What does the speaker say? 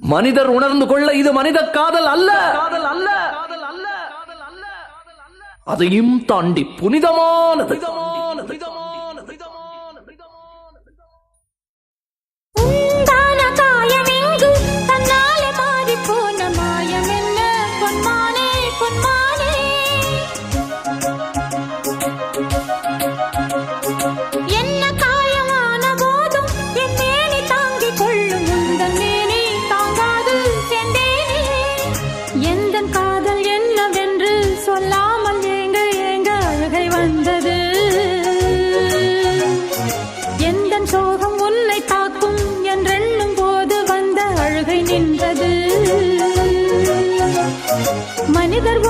மனிதர் உணர்ந்து கொள்ள இது மனித காதல் அல்ல, அதையும் தாண்டி புனிதமானது. சோகம் உன்னை தாக்கும் என்றெண்ணும் போது வந்த அழுகை நின்றது. மனிதர்